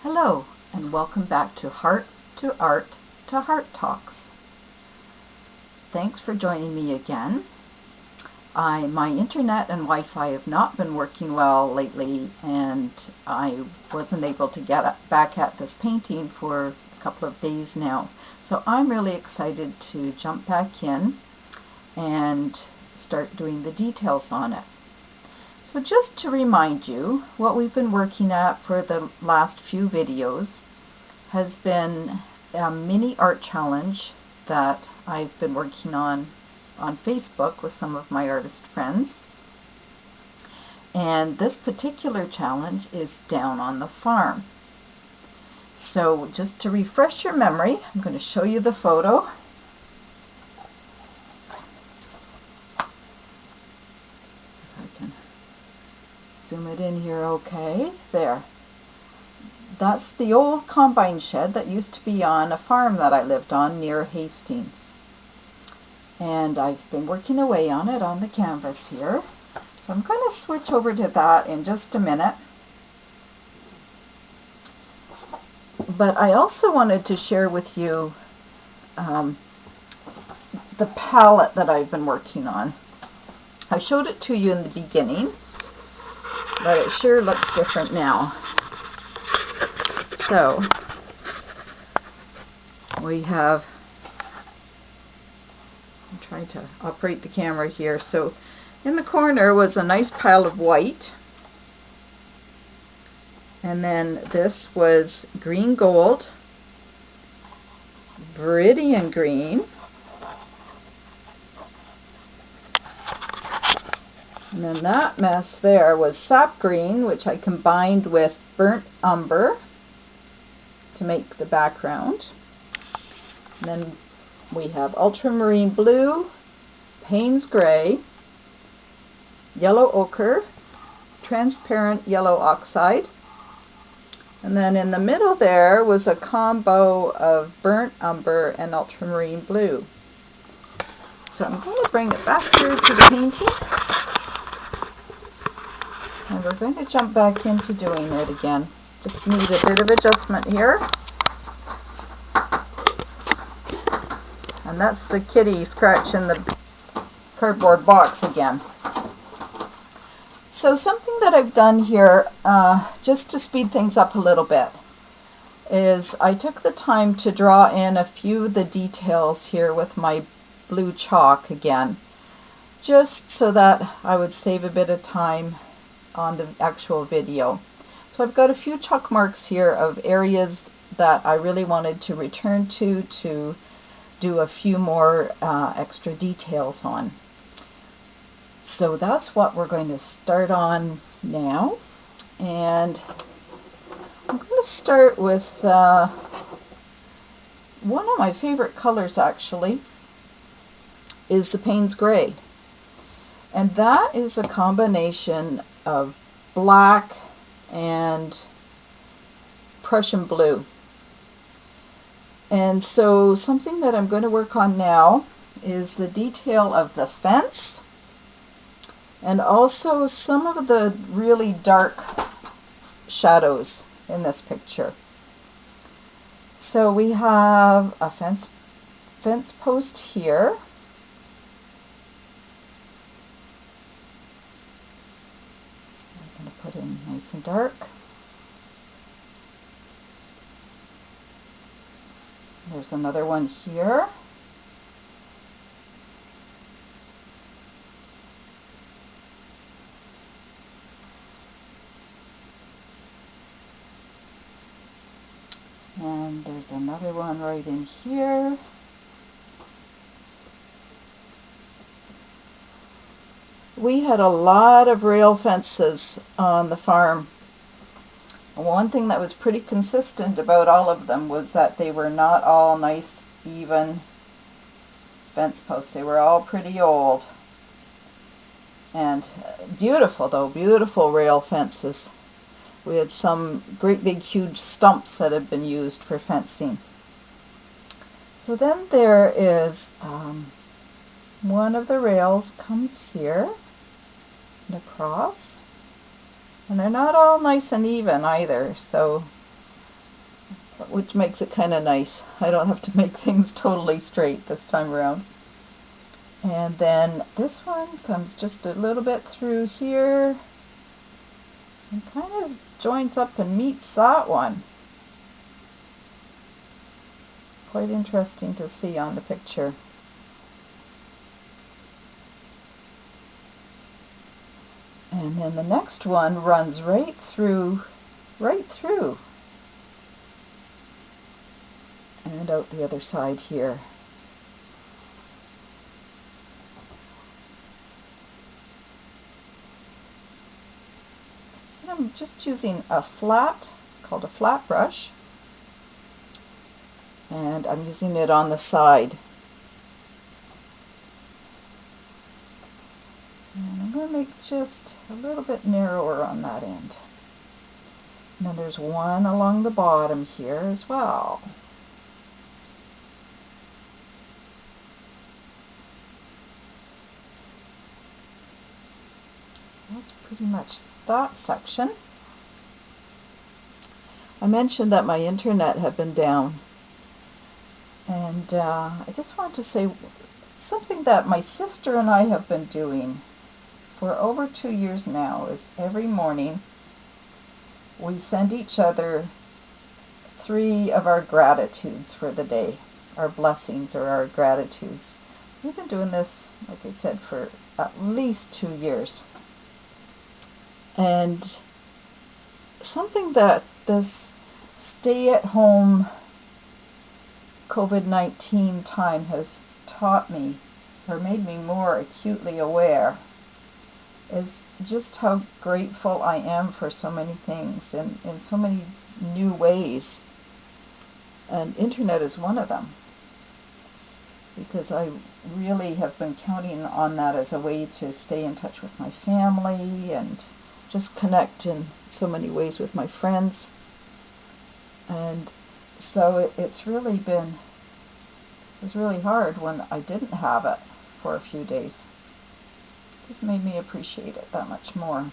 Hello, and welcome back to Heart to Art to Heart Talks. Thanks for joining me again. My internet and Wi-Fi have not been working well lately, and I wasn't able to get back at this painting for a couple of days now. So I'm really excited to jump back in and start doing the details on it. So just to remind you, what we've been working at for the last few videos has been a mini art challenge that I've been working on Facebook with some of my artist friends. And this particular challenge is down on the farm. So just to refresh your memory, I'm going to show you the photo. If I can zoom it in here, okay, there. That's the old combine shed that used to be on a farm that I lived on near Hastings. And I've been working away on it on the canvas here. So I'm going to switch over to that in just a minute. But I also wanted to share with you the palette that I've been working on. I showed it to you in the beginning, but it sure looks different now. So we have, I'm trying to operate the camera here. So in the corner was a nice pile of white. And then this was green gold, viridian green, and then that mess there was sap green, which I combined with burnt umber to make the background. And then we have ultramarine blue, Payne's gray, yellow ochre, transparent yellow oxide, and then in the middle there was a combo of burnt umber and ultramarine blue. So I'm going to bring it back here to the painting, and we're going to jump back into doing it again. Just need a bit of adjustment here. And that's the kitty scratching the cardboard box again. So something that I've done here, just to speed things up a little bit, is I took the time to draw in a few of the details here with my blue chalk again, just so that I would save a bit of time on the actual video. So I've got a few chalk marks here of areas that I really wanted to return to do a few more extra details on. So that's what we're going to start on now, and I'm going to start with one of my favorite colors actually is the Payne's gray, and that is a combination of black and Prussian blue. And so something that I'm going to work on now is the detail of the fence, and also some of the really dark shadows in this picture. So we have a fence post here. I'm going to put in nice and dark. There's another one here. And there's another one right in here. We had a lot of rail fences on the farm. One thing that was pretty consistent about all of them was that they were not all nice, even fence posts. They were all pretty old. And beautiful though, beautiful rail fences. We had some great big huge stumps that had been used for fencing. So then there is one of the rails comes here and across, and they're not all nice and even either, so which makes it kind of nice. I don't have to make things totally straight this time around. And then this one comes just a little bit through here and kind of joins up and meets that one. Quite interesting to see on the picture. And then the next one runs right through, and out the other side here. And I'm just using a flat, it's called a flat brush, and I'm using it on the side. And I'm going to make just a little bit narrower on that end. And then there's one along the bottom here as well. That's pretty much that section. I mentioned that my internet had been down, and I just want to say something that my sister and I have been doing for over 2 years now is every morning we send each other 3 of our gratitudes for the day, our blessings or our gratitudes. We've been doing this, like I said, for at least 2 years. And something that this stay-at-home COVID-19 time has taught me, or made me more acutely aware, is just how grateful I am for so many things and in so many new ways. And internet is one of them, because I really have been counting on that as a way to stay in touch with my family and just connect in so many ways with my friends. And so it was really hard when I didn't have it for a few days. It just made me appreciate it that much more.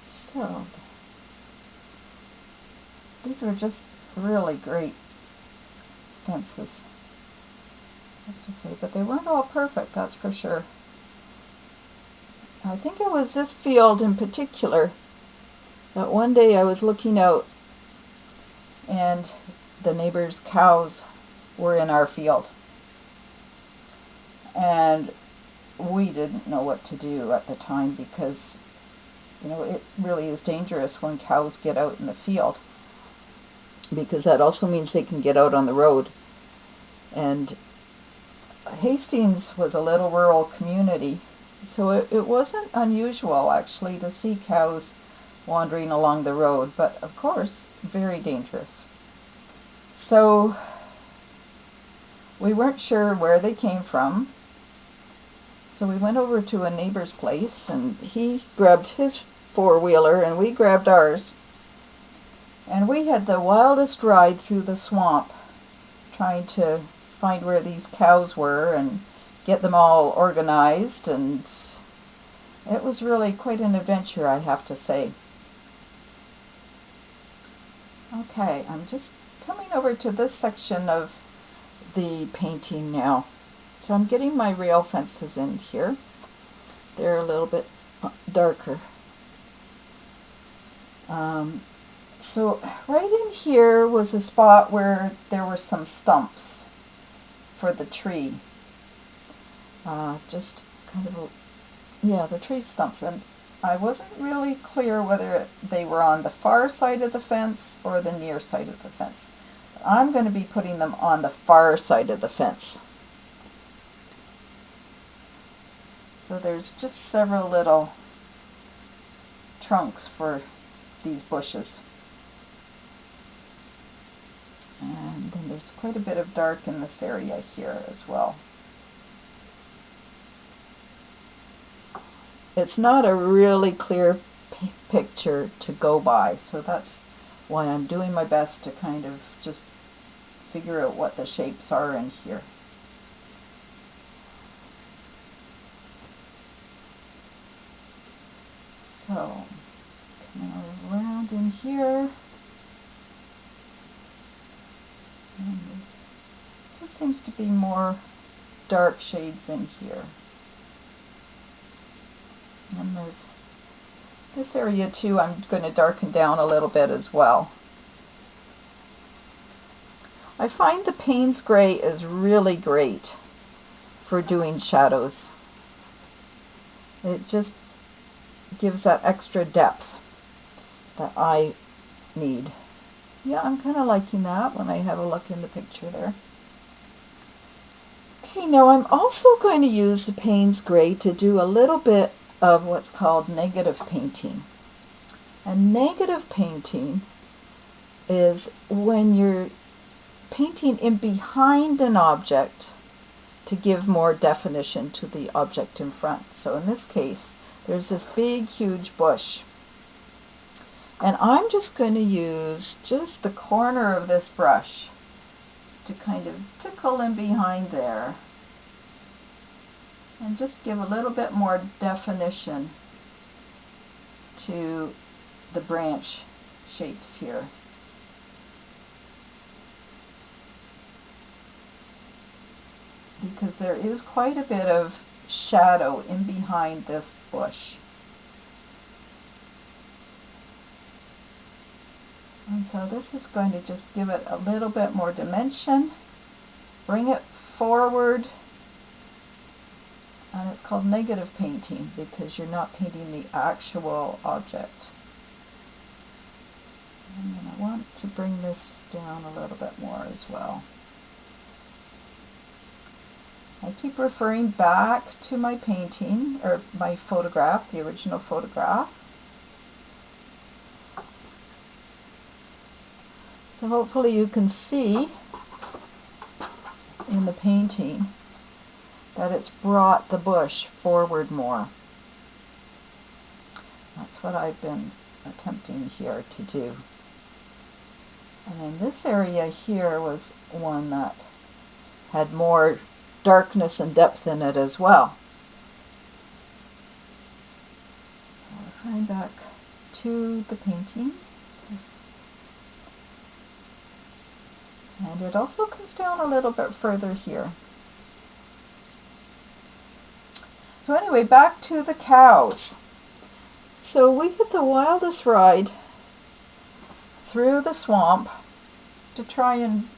So these were just really great fences, I have to say, but they weren't all perfect, that's for sure. I think it was this field in particular that one day I was looking out and the neighbor's cows were in our field. And we didn't know what to do at the time because, it really is dangerous when cows get out in the field, because that also means they can get out on the road. And Hastings was a little rural community, so it wasn't unusual actually to see cows wandering along the road, but of course very dangerous. So we weren't sure where they came from, so we went over to a neighbor's place and he grabbed his four-wheeler and we grabbed ours, and we had the wildest ride through the swamp trying to find where these cows were and get them all organized, and it was really quite an adventure, I have to say. Okay, I'm just coming over to this section of the painting now. So I'm getting my rail fences in here. They're a little bit darker. So right in here was a spot where there were some stumps for the tree. Just kind of, the tree stumps. And I wasn't really clear whether they were on the far side of the fence or the near side of the fence. I'm going to be putting them on the far side of the fence. So there's just several little trunks for these bushes. And then there's quite a bit of dark in this area here as well. It's not a really clear picture to go by, so that's why I'm doing my best to kind of just figure out what the shapes are in here. So, coming around in here, and there's just seems to be more dark shades in here. And there's this area too, I'm going to darken down a little bit as well. I find the Payne's Gray is really great for doing shadows. It just gives that extra depth that I need. Yeah, I'm kind of liking that when I have a look in the picture there. Okay, now I'm also going to use the Payne's Gray to do a little bit of what's called negative painting. And negative painting is when you're painting in behind an object to give more definition to the object in front. So in this case, there's this big, huge bush. And I'm just going to use just the corner of this brush to kind of tickle in behind there and just give a little bit more definition to the branch shapes here. Because there is quite a bit of shadow in behind this bush. And so this is going to just give it a little bit more dimension, bring it forward, and it's called negative painting because you're not painting the actual object. And then I want to bring this down a little bit more as well. I keep referring back to my painting, or my photograph, the original photograph. So hopefully you can see in the painting that it's brought the bush forward more. That's what I've been attempting here to do. And then this area here was one that had more darkness and depth in it as well. So we're going back to the painting. And it also comes down a little bit further here. So anyway, back to the cows. So we had the wildest ride through the swamp to try and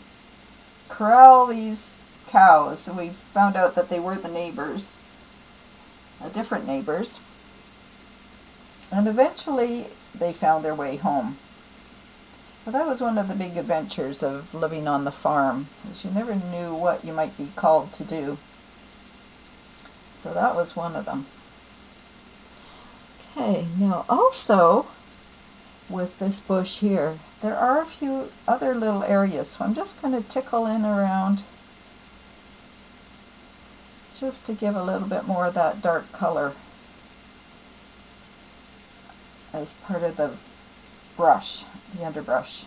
corral these cows. And we found out that they were the neighbors, different neighbors. And eventually they found their way home. Well, that was one of the big adventures of living on the farm, because you never knew what you might be called to do. So that was one of them. Okay, now also with this bush here, there are a few other little areas, so I'm just going to tickle in around just to give a little bit more of that dark color as part of the brush, the underbrush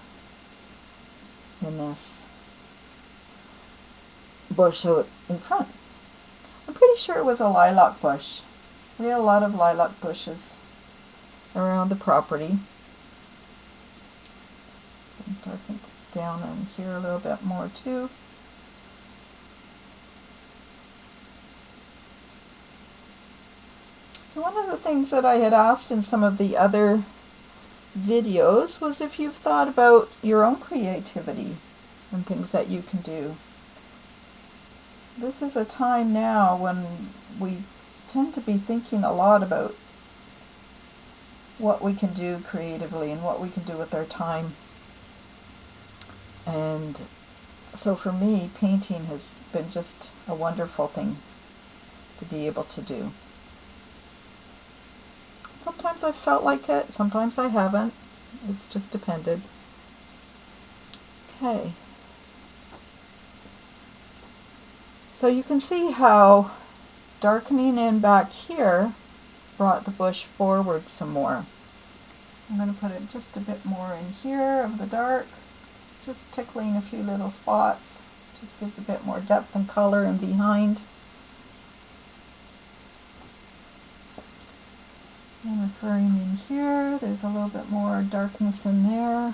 in this bush out in front. I'm pretty sure it was a lilac bush. We had a lot of lilac bushes around the property. Darken it down in here a little bit more too. So one of the things that I had asked in some of the other videos was if you've thought about your own creativity and things that you can do. This is a time now when we tend to be thinking a lot about what we can do creatively and what we can do with our time. And so for me, painting has been just a wonderful thing to be able to do. Sometimes I've felt like it, sometimes I haven't. It's just depended. Okay. So you can see how darkening in back here brought the bush forward some more. I'm going to put it just a bit more in here of the dark, just tickling a few little spots. Just gives a bit more depth and color in behind. I'm referring in here, there's a little bit more darkness in there.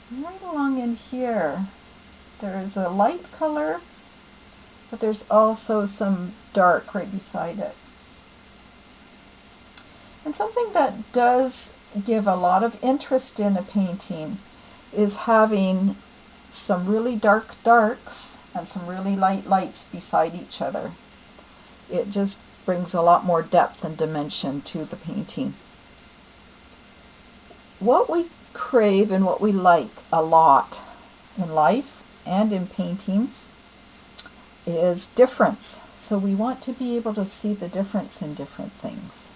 And right along in here, there is a light color, but there's also some dark right beside it. And something that does give a lot of interest in a painting is having some really dark darks and some really light lights beside each other. It just brings a lot more depth and dimension to the painting. What we crave and what we like a lot in life and in paintings is difference. So we want to be able to see the difference in different things.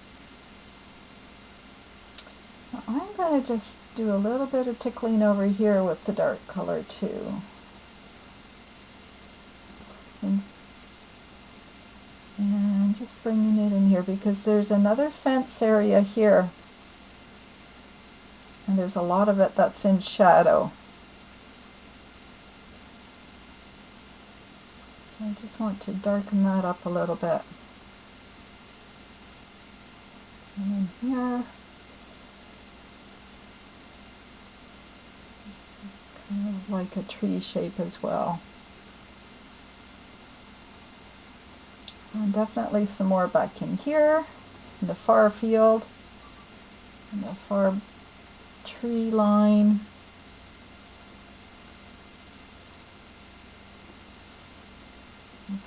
Now I'm going to just do a little bit of tickling over here with the dark color too. And just bringing it in here because there's another fence area here. And there's a lot of it that's in shadow. So I just want to darken that up a little bit. And in here, it's kind of like a tree shape as well. And definitely some more back in here, in the far field, in the far tree line.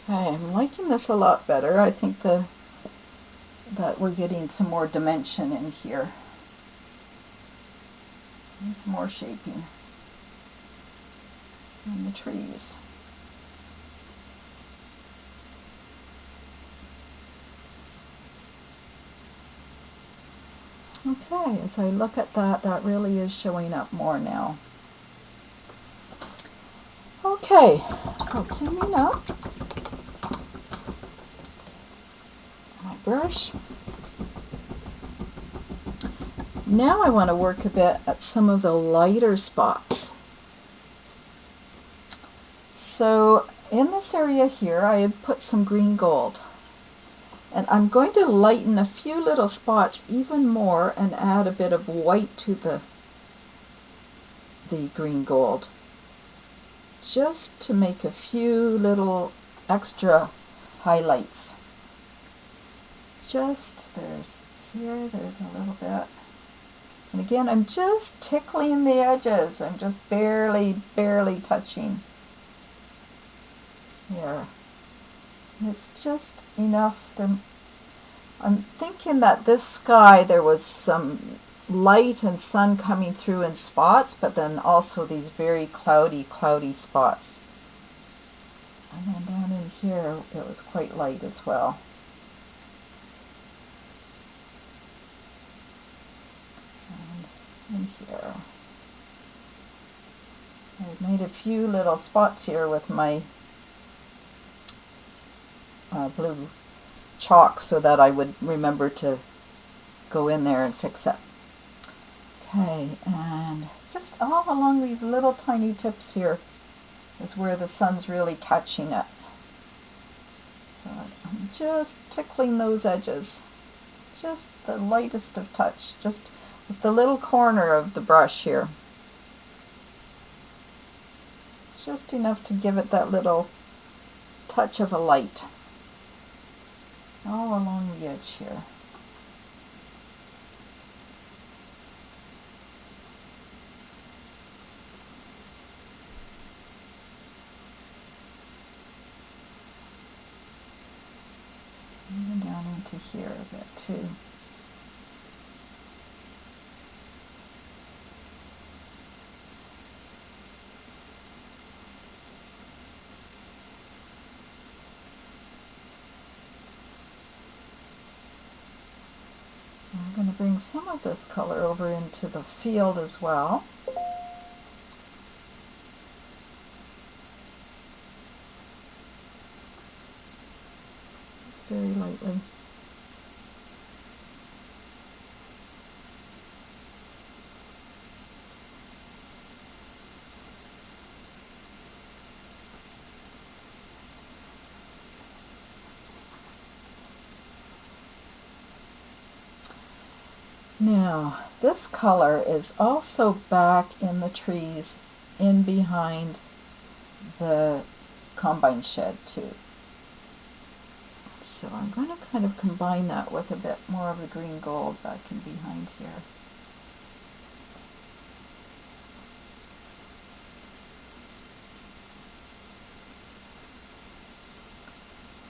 Okay, I'm liking this a lot better. I think that we're getting some more dimension in here. And some more shaping in the trees. Okay, as I look at that, that really is showing up more now. Okay, so cleaning up my brush. Now I want to work a bit at some of the lighter spots. So in this area here, I had put some green gold. And I'm going to lighten a few little spots even more and add a bit of white to the green gold. Just to make a few little extra highlights. Just, there's a little bit. And again, I'm just tickling the edges. I'm just barely touching here. And it's just enough. I'm thinking that this sky, there was some light and sun coming through in spots, but then also these very cloudy spots. And then down in here, it was quite light as well. And in here. I've made a few little spots here with my blue chalk so that I would remember to go in there and fix it. Okay, and just all along these little tiny tips here is where the sun's really catching it. So I'm just tickling those edges. Just the lightest of touch, just with the little corner of the brush here. Just enough to give it that little touch of a light. All along the edge here. Even down into here a bit too. I'm going to bring some of this color over into the field as well. Just very lightly. Now, this color is also back in the trees in behind the combine shed too. So I'm going to kind of combine that with a bit more of the green gold back in behind here.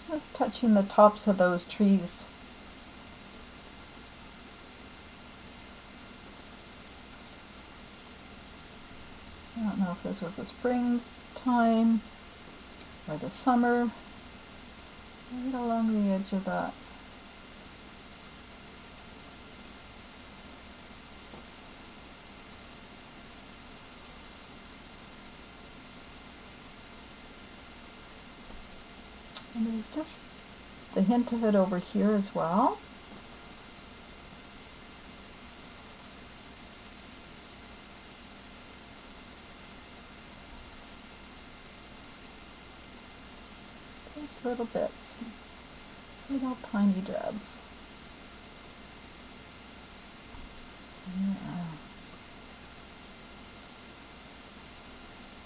Just touching the tops of those trees. I don't know if this was the springtime or the summer. Right along the edge of that. And there's just the hint of it over here as well. Just little bits, little tiny drabs. Yeah.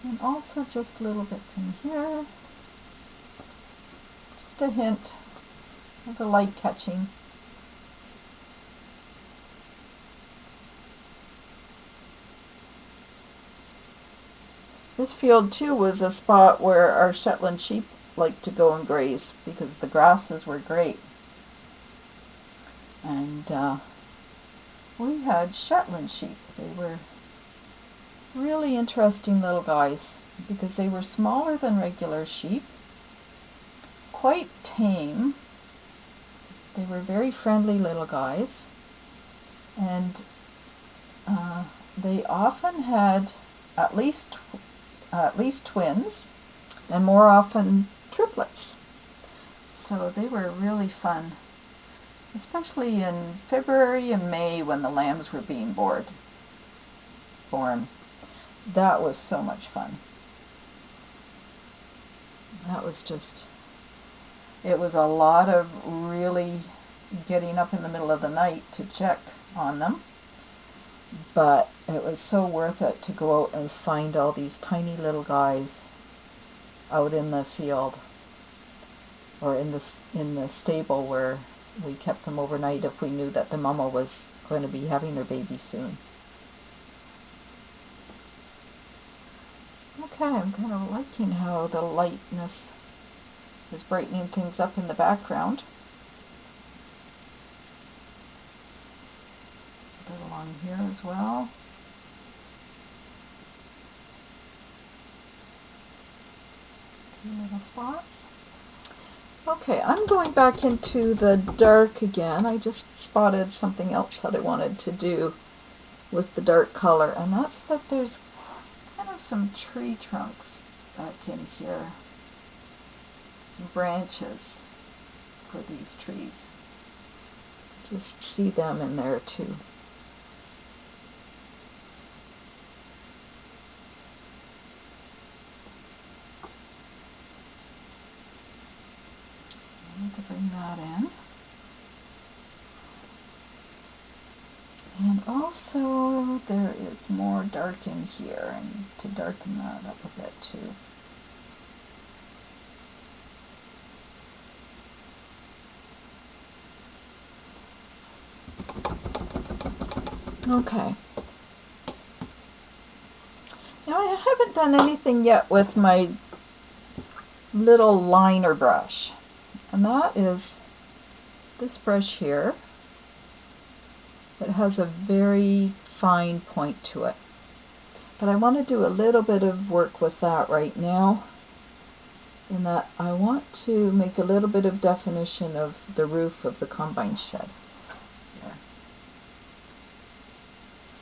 And also just little bits in here. Just a hint of the light catching. This field too was a spot where our Shetland sheep liked to go and graze because the grasses were great. And we had Shetland sheep. They were really interesting little guys because they were smaller than regular sheep, quite tame. They were very friendly little guys, and they often had at least twins, and more often triplets. So they were really fun, especially in February and May when the lambs were being born. That was so much fun. That was just, it was a lot of really getting up in the middle of the night to check on them, but it was so worth it to go out and find all these tiny little guys out in the field or in the stable where we kept them overnight if we knew that the mama was going to be having her baby soon. Okay, I'm kind of liking how the lightness is brightening things up in the background. A bit along here as well. Little spots. Okay, I'm going back into the dark again. I just spotted something else that I wanted to do with the dark color, and that's that there's kind of some tree trunks back in here, some branches for these trees. Just see them in there too. I need to bring that in. And also there is more dark in here. I need to darken that up a bit too. Okay. Now I haven't done anything yet with my little liner brush, and that is this brush here. It has a very fine point to it, but I want to do a little bit of work with that right now, in that I want to make a little bit of definition of the roof of the combine shed here.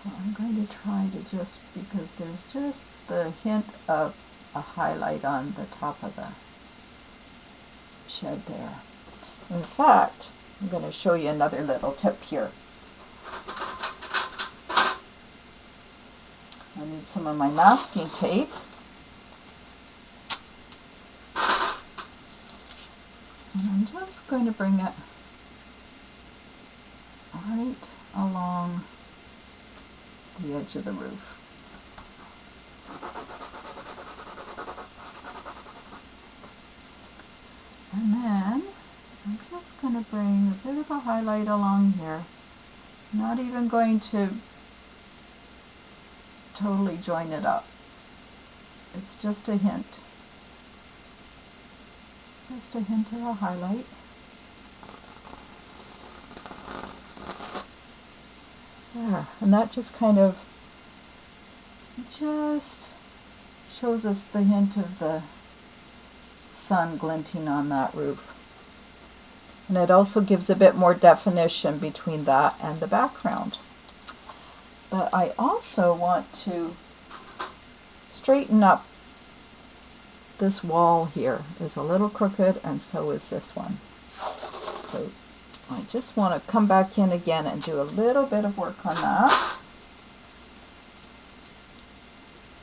So I'm going to try to just, because there's just the hint of a highlight on the top of the shed there. In fact, I'm going to show you another little tip here. I need some of my masking tape. And I'm just going to bring it right along the edge of the roof. And then I'm just going to bring a bit of a highlight along here. Not even going to totally join it up. It's just a hint. Just a hint of a highlight. There. And that just kind of just shows us the hint of the sun glinting on that roof. And it also gives a bit more definition between that and the background. But I also want to straighten up this wall here. Is a little crooked, and so is this one. So I just want to come back in again and do a little bit of work on that.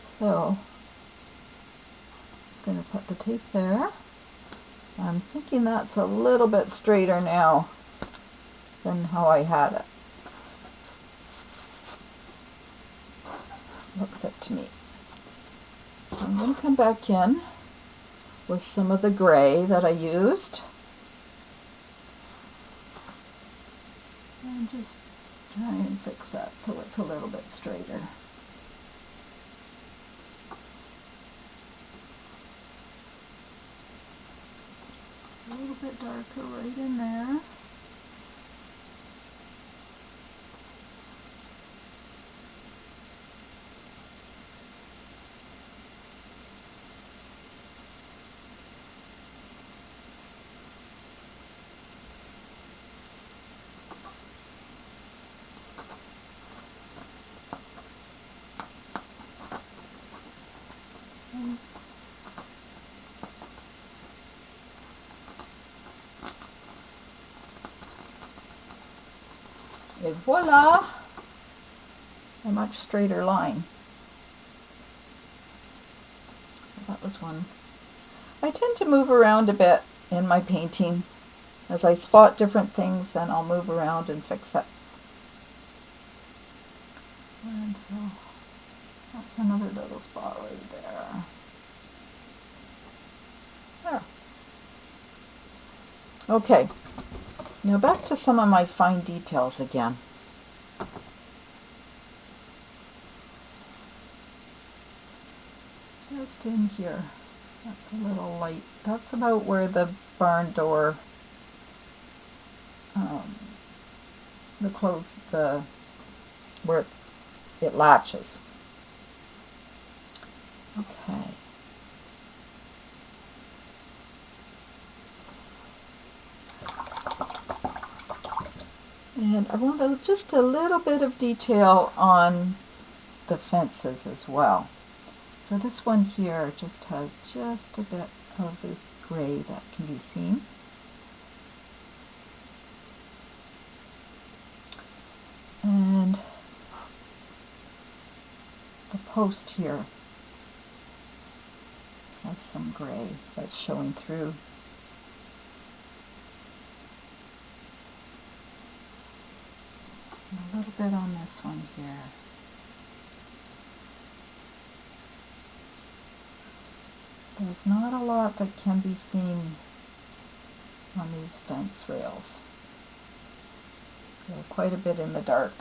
So just going to put the tape there. I'm thinking that's a little bit straighter now than how I had it. Looks it to me. So I'm going to come back in with some of the gray that I used. And just try and fix that so it's a little bit straighter. A little bit darker right in there. Et voila! A much straighter line. That was one. I tend to move around a bit in my painting. As I spot different things, then I'll move around and fix it. And so that's another little spot right there. There. Okay, now back to some of my fine details again. Just in here, that's a little light. That's about where the barn door, where it latches. Okay. And I want just a little bit of detail on the fences as well. So this one here just has just a bit of the gray that can be seen. And the post here has some gray that's showing through. And a little bit on this one here. There's not a lot that can be seen on these fence rails. They're quite a bit in the dark.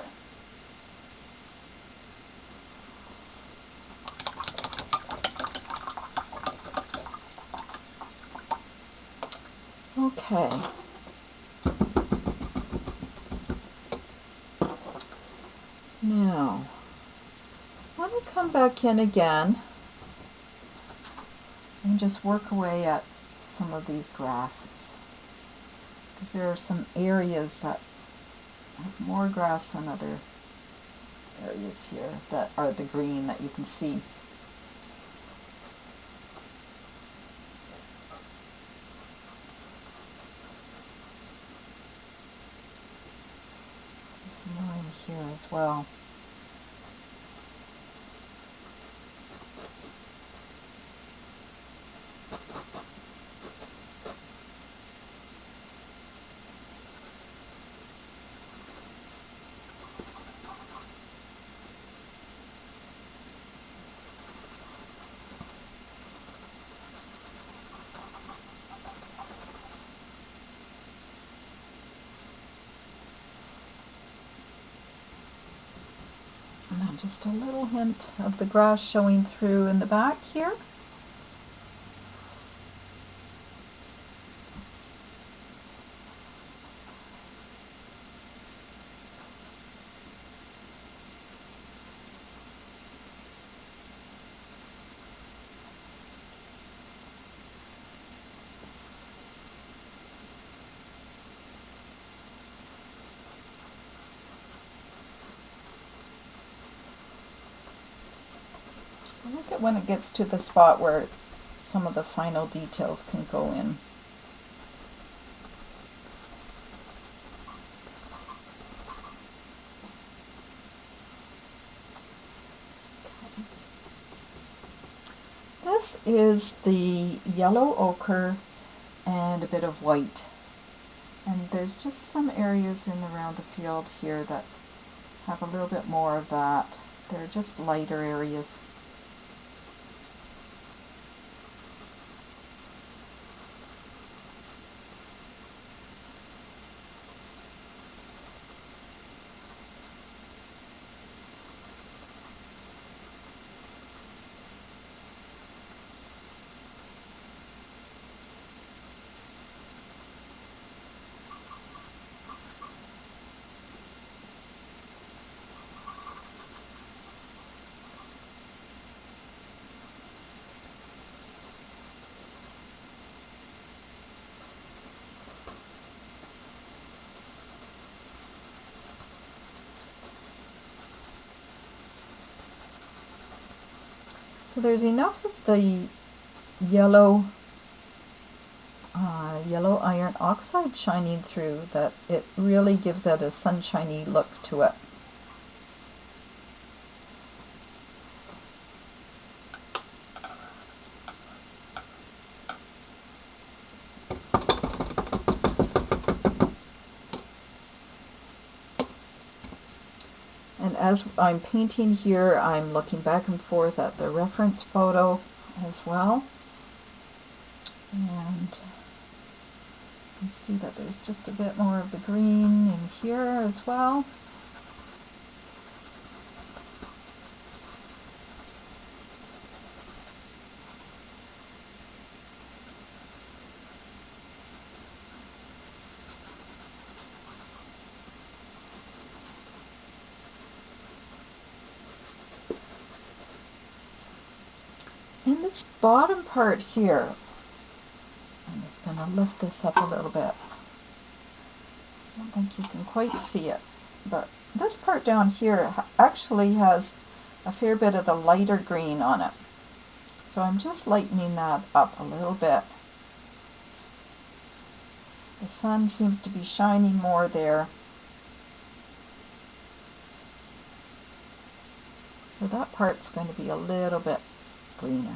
Okay. Now, let me come back in again and just work away at some of these grasses, because there are some areas that have more grass than other areas here that are the green that you can see. There's some more in here as well. And then just a little hint of the grass showing through in the back here. I like it when it gets to the spot where some of the final details can go in. This is the yellow ochre and a bit of white. And there's just some areas in around the field here that have a little bit more of that. They're just lighter areas. So there's enough of the yellow iron oxide shining through that it really gives it a sunshiny look to it. And as I'm painting here, I'm looking back and forth at the reference photo as well. And you can see that there's just a bit more of the green in here as well. In this bottom part here, I'm just going to lift this up a little bit. I don't think you can quite see it, but this part down here actually has a fair bit of the lighter green on it. So I'm just lightening that up a little bit. The sun seems to be shining more there. So that part's going to be a little bit greener.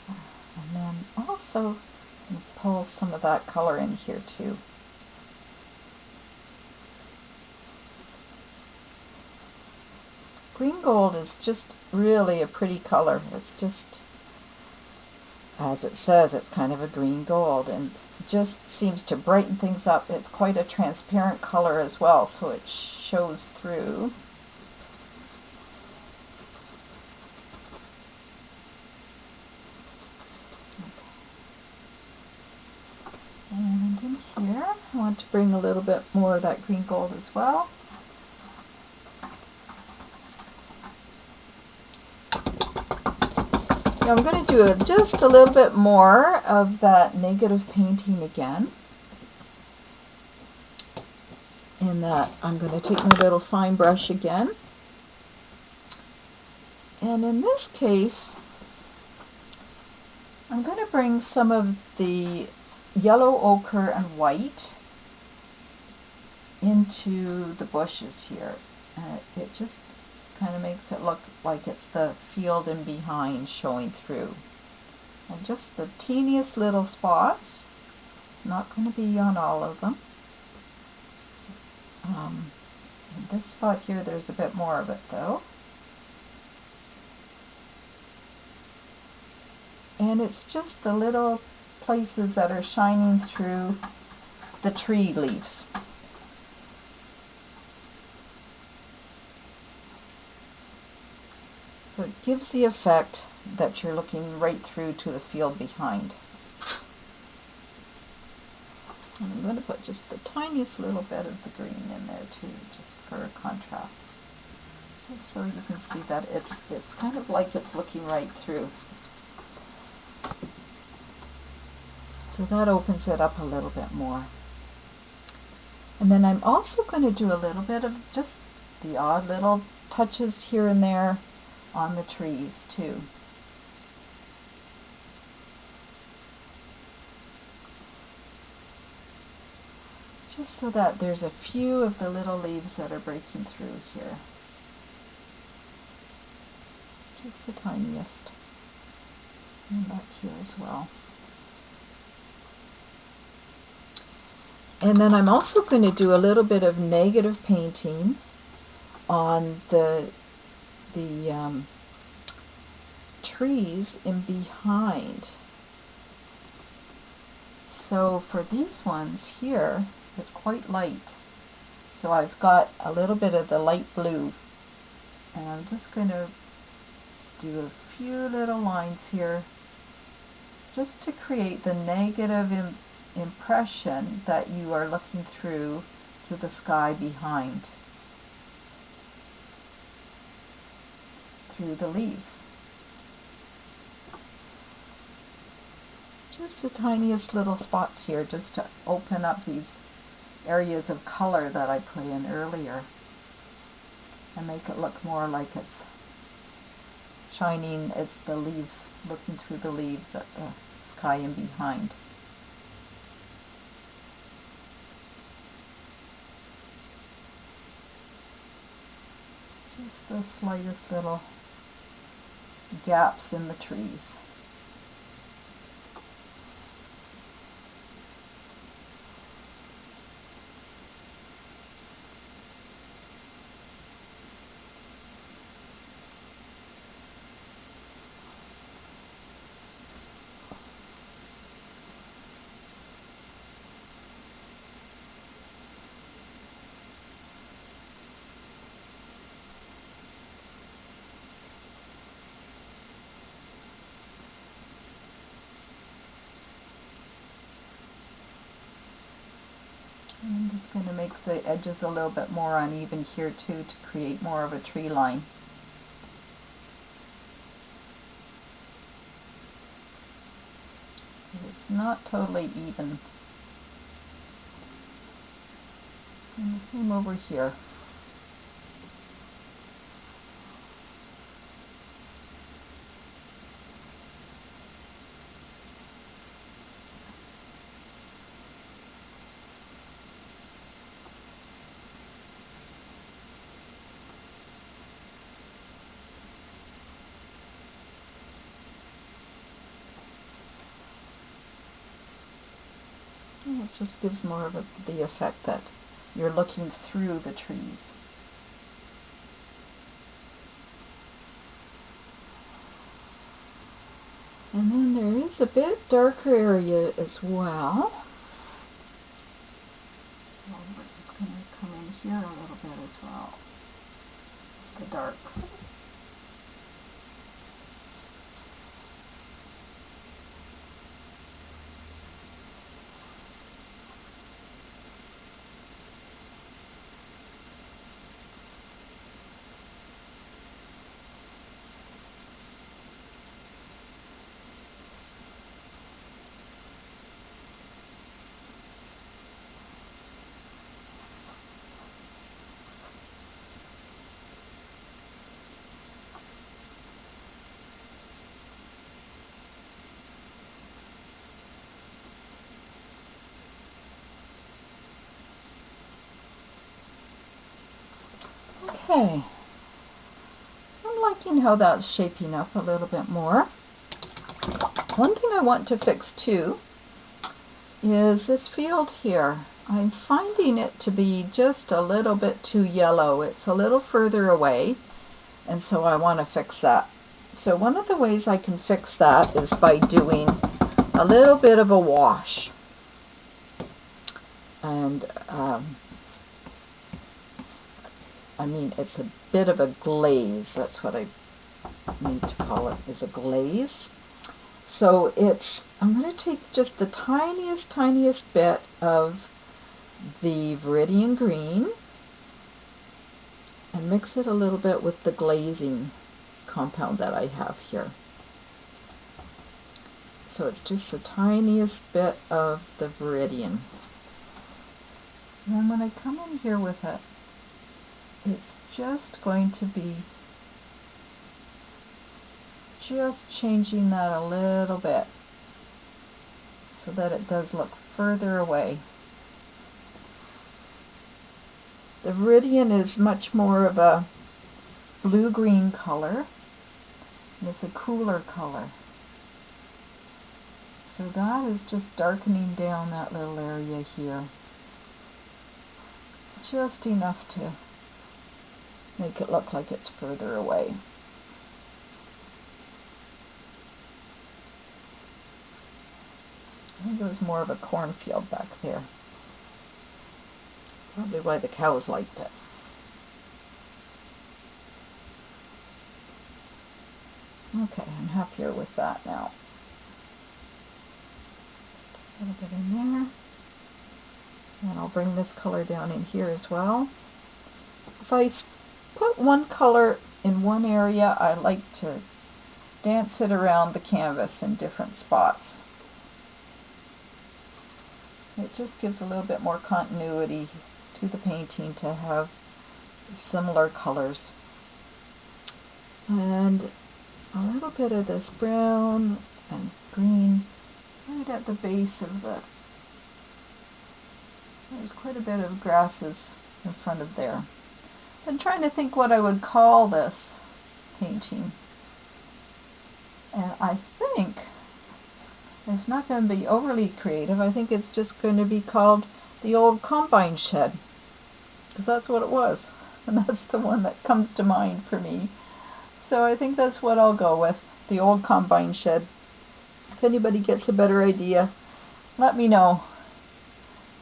And then also pull some of that color in here too. Green gold is just really a pretty color. It's just, as it says, it's kind of a green gold and just seems to brighten things up. It's quite a transparent color as well, so it shows through. And in here, I want to bring a little bit more of that green gold as well. Now I'm going to do just a little bit more of that negative painting again. In that, I'm going to take my little fine brush again. And in this case, I'm going to bring some of the yellow ochre and white into the bushes here. It just kind of makes it look like it's the field in behind showing through. And just the teeniest little spots. It's not going to be on all of them. In this spot here, there's a bit more of it though. And it's just the little places that are shining through the tree leaves. So it gives the effect that you're looking right through to the field behind. And I'm going to put just the tiniest little bit of the green in there too, just for contrast. Just so you can see that it's kind of like it's looking right through. So that opens it up a little bit more. And then I'm also going to do a little bit of just the odd little touches here and there on the trees too. Just so that there's a few of the little leaves that are breaking through here. Just the tiniest. And back here as well. And then I'm also going to do a little bit of negative painting on the trees in behind. So for these ones here, it's quite light. So I've got a little bit of the light blue, and I'm just going to do a few little lines here just to create the negative impression that you are looking through to the sky behind, through the leaves. Just the tiniest little spots here just to open up these areas of color that I put in earlier and make it look more like it's shining, it's the leaves, looking through the leaves at the sky and behind. Just the slightest little gaps in the trees. I'm just going to make the edges a little bit more uneven here too to create more of a tree line. It's not totally even. And the same over here. And it just gives more of the effect that you're looking through the trees. And then there is a bit darker area as well. So we're just going to come in here a little bit as well, the darks. Okay, so I'm liking how that's shaping up a little bit more. One thing I want to fix too is this field here. I'm finding it to be just a little bit too yellow. It's a little further away, and so I want to fix that. So one of the ways I can fix that is by doing a little bit of a wash. And I mean, it's a bit of a glaze. That's what I need to call it, is a glaze. So I'm going to take just the tiniest bit of the Viridian Green and mix it a little bit with the glazing compound that I have here. So it's just the tiniest bit of the Viridian. And then when I come in here with it, it's just going to be just changing that a little bit so that it does look further away. The Viridian is much more of a blue-green color, and it's a cooler color. So that is just darkening down that little area here. Just enough to make it look like it's further away. I think it was more of a cornfield back there. Probably why the cows liked it. Okay, I'm happier with that now. Just a little bit in there. And I'll bring this color down in here as well. If I put one color in one area, I like to dance it around the canvas in different spots. It just gives a little bit more continuity to the painting to have similar colors. And a little bit of this brown and green right at the base of there's quite a bit of grasses in front of there. I'm trying to think what I would call this painting. And I think it's not going to be overly creative. I think it's just going to be called The Old Combine Shed, because that's what it was. And that's the one that comes to mind for me. So I think that's what I'll go with, The Old Combine Shed. If anybody gets a better idea, let me know.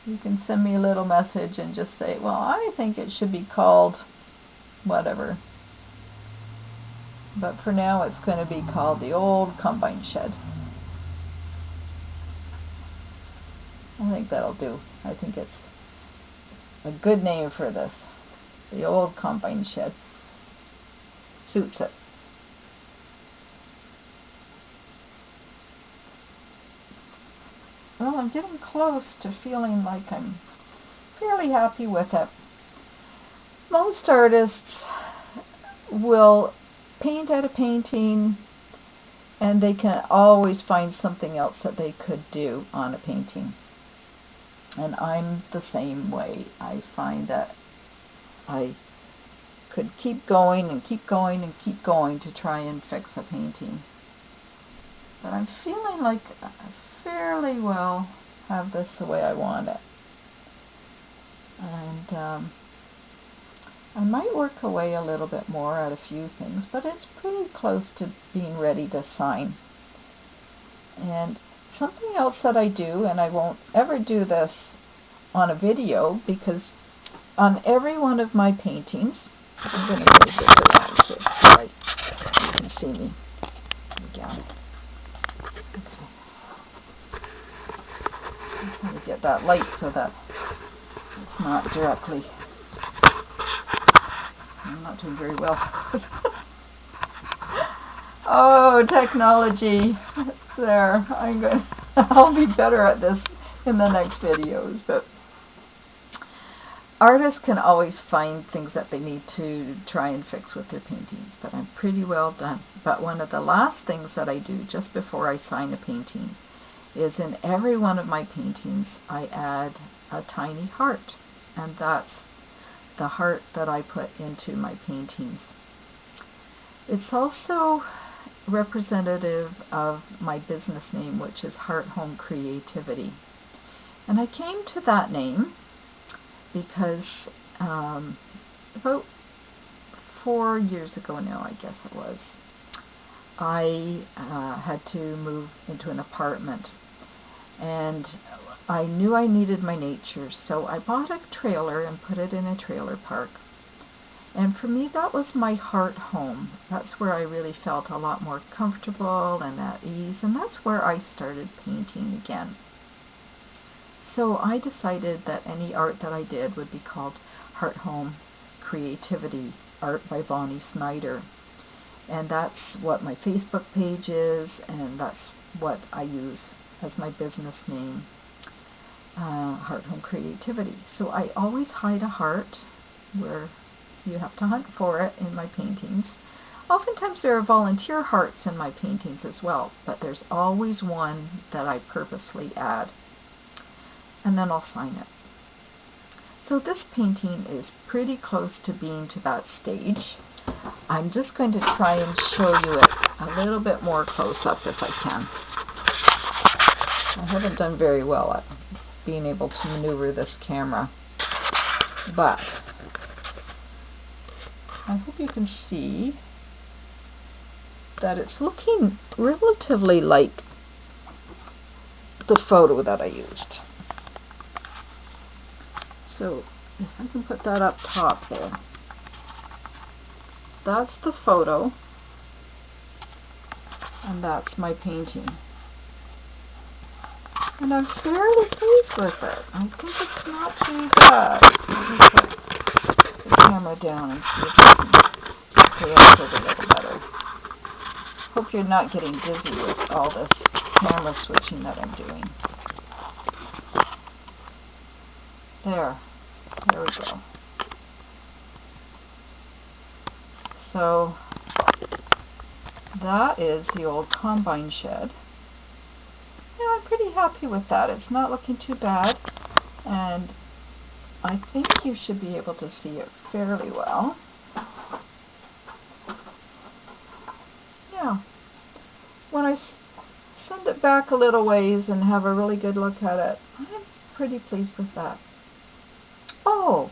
You can send me a little message and just say, well, I think it should be called whatever. But for now, it's going to be called The Old Combine Shed. I think that'll do. I think it's a good name for this. The Old Combine Shed. Suits it. Well, I'm getting close to feeling like I'm fairly happy with it. Most artists will paint at a painting and they can always find something else that they could do on a painting. And I'm the same way. I find that I could keep going and keep going and keep going to try and fix a painting. But I'm feeling like I fairly well have this the way I want it. And I might work away a little bit more at a few things, but it's pretty close to being ready to sign. And something else that I do, and I won't ever do this on a video, because on every one of my paintings, I'm going to move this around so you can see me again. Okay. I'm going to get that light so that it's not directly. I'm not doing very well. Oh, technology. There. I'll be better at this in the next videos, but artists can always find things that they need to try and fix with their paintings, but I'm pretty well done. But one of the last things that I do just before I sign a painting is in every one of my paintings I add a tiny heart, and that's the heart that I put into my paintings. It's also representative of my business name, which is Heart Home Creativity. And I came to that name because about 4 years ago now, I guess it was, I had to move into an apartment. And I knew I needed my nature, so I bought a trailer and put it in a trailer park. And for me, that was my heart home. That's where I really felt a lot more comfortable and at ease, and that's where I started painting again. So I decided that any art that I did would be called Heart Home Creativity Art by Vonnie Snyder. And that's what my Facebook page is, and that's what I use as my business name, Heart Home Creativity. So I always hide a heart where you have to hunt for it in my paintings. Oftentimes there are volunteer hearts in my paintings as well, but there's always one that I purposely add. And then I'll sign it. So this painting is pretty close to being to that stage. I'm just going to try and show you it a little bit more close up if I can. I haven't done very well at being able to maneuver this camera, but I hope you can see that it's looking relatively like the photo that I used. So if I can put that up top there, that's the photo, and that's my painting. And I'm fairly pleased with it. I think it's not too bad. Let me put the camera down and see if I can correct it a little better. Hope you're not getting dizzy with all this camera switching that I'm doing. There we go. So that is the old combine shed. Yeah, I'm pretty happy with that. It's not looking too bad, and I think you should be able to see it fairly well. Yeah. When I send it back a little ways and have a really good look at it, I'm pretty pleased with that. Oh,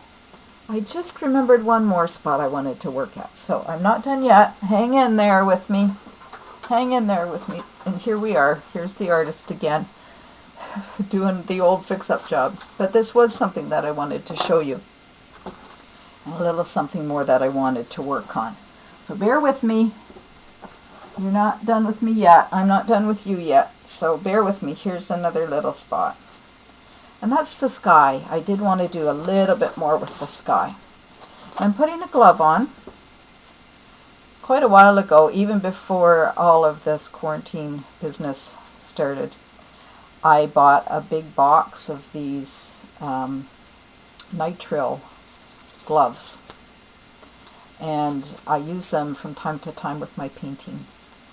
I just remembered one more spot I wanted to work at. So I'm not done yet. Hang in there with me. Hang in there with me. And here we are. Here's the artist again, doing the old fix-up job. But this was something that I wanted to show you. And a little something more that I wanted to work on. So bear with me. You're not done with me yet. I'm not done with you yet. So bear with me. Here's another little spot. And that's the sky. I did want to do a little bit more with the sky. I'm putting a glove on. Quite a while ago, even before all of this quarantine business started, I bought a big box of these nitrile gloves. And I use them from time to time with my painting.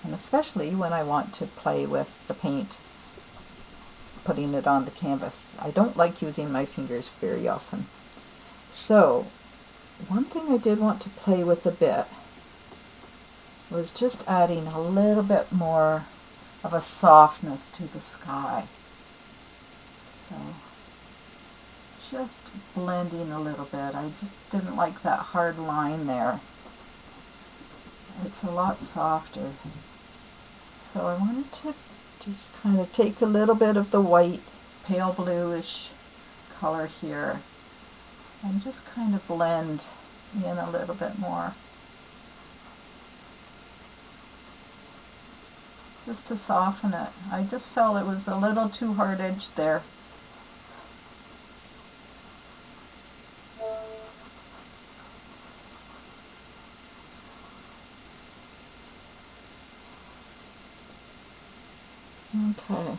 And especially when I want to play with the paint, putting it on the canvas. I don't like using my fingers very often. So, one thing I did want to play with a bit was just adding a little bit more of a softness to the sky. So, just blending a little bit. I just didn't like that hard line there. It's a lot softer. So I wanted to just kind of take a little bit of the white, pale bluish color here and just kind of blend in a little bit more. Just to soften it. I just felt it was a little too hard edged there. Okay.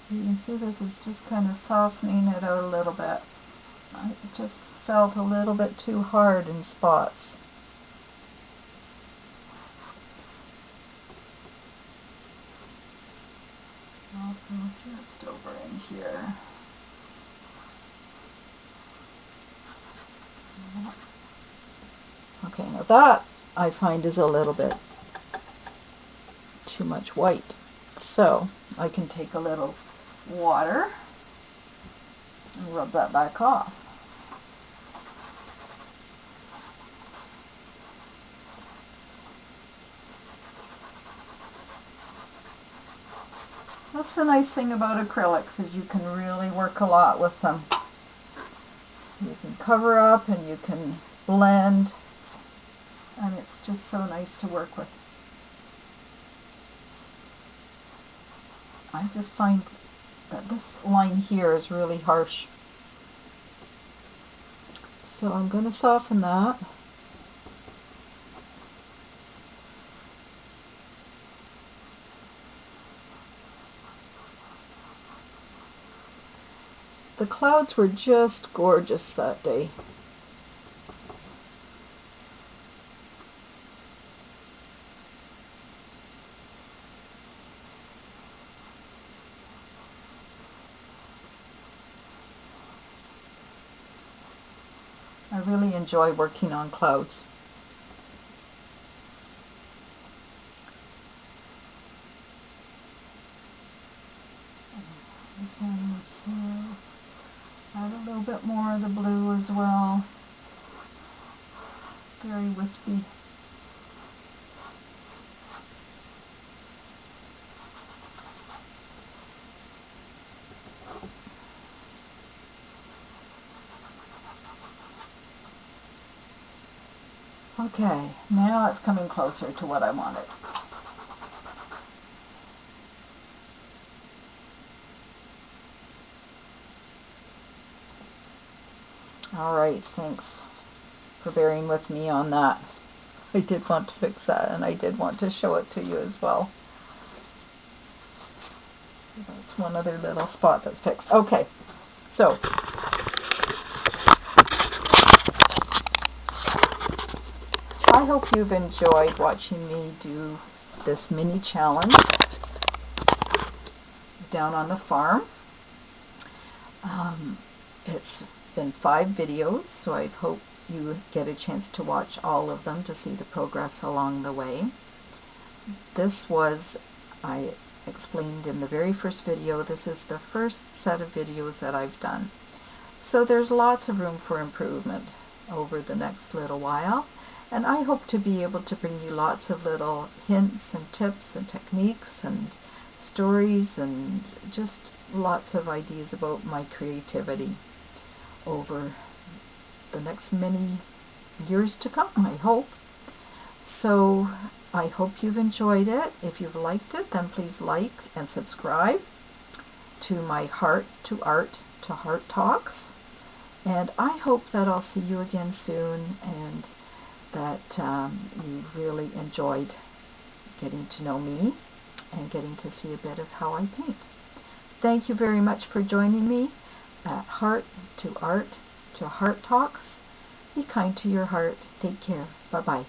So you can see this is just kind of softening it out a little bit. I just felt a little bit too hard in spots. Also just over in here. Okay, now that I find is a little bit too much white. So I can take a little water and rub that back off. That's the nice thing about acrylics, is you can really work a lot with them. You can cover up and you can blend, and it's just so nice to work with. I just find that this line here is really harsh. So I'm going to soften that. The clouds were just gorgeous that day. I really enjoy working on clouds. Add a little bit more of the blue as well. Very wispy. Okay, now it's coming closer to what I wanted. Alright, thanks for bearing with me on that. I did want to fix that, and I did want to show it to you as well. So that's one other little spot that's fixed. Okay, so I hope you've enjoyed watching me do this mini challenge down on the farm. It's been 5 videos, so I hope you get a chance to watch all of them to see the progress along the way. This was, I explained in the very first video, this is the first set of videos that I've done. So there's lots of room for improvement over the next little while, and I hope to be able to bring you lots of little hints and tips and techniques and stories and just lots of ideas about my creativity over the next many years to come, I hope. So I hope you've enjoyed it. If you've liked it, then please like and subscribe to my Heart to Art to Heart Talks. And I hope that I'll see you again soon, and that you really enjoyed getting to know me and getting to see a bit of how I paint. Thank you very much for joining me at Heart to Art to Heart Talks. Be kind to your heart. Take care. Bye-bye.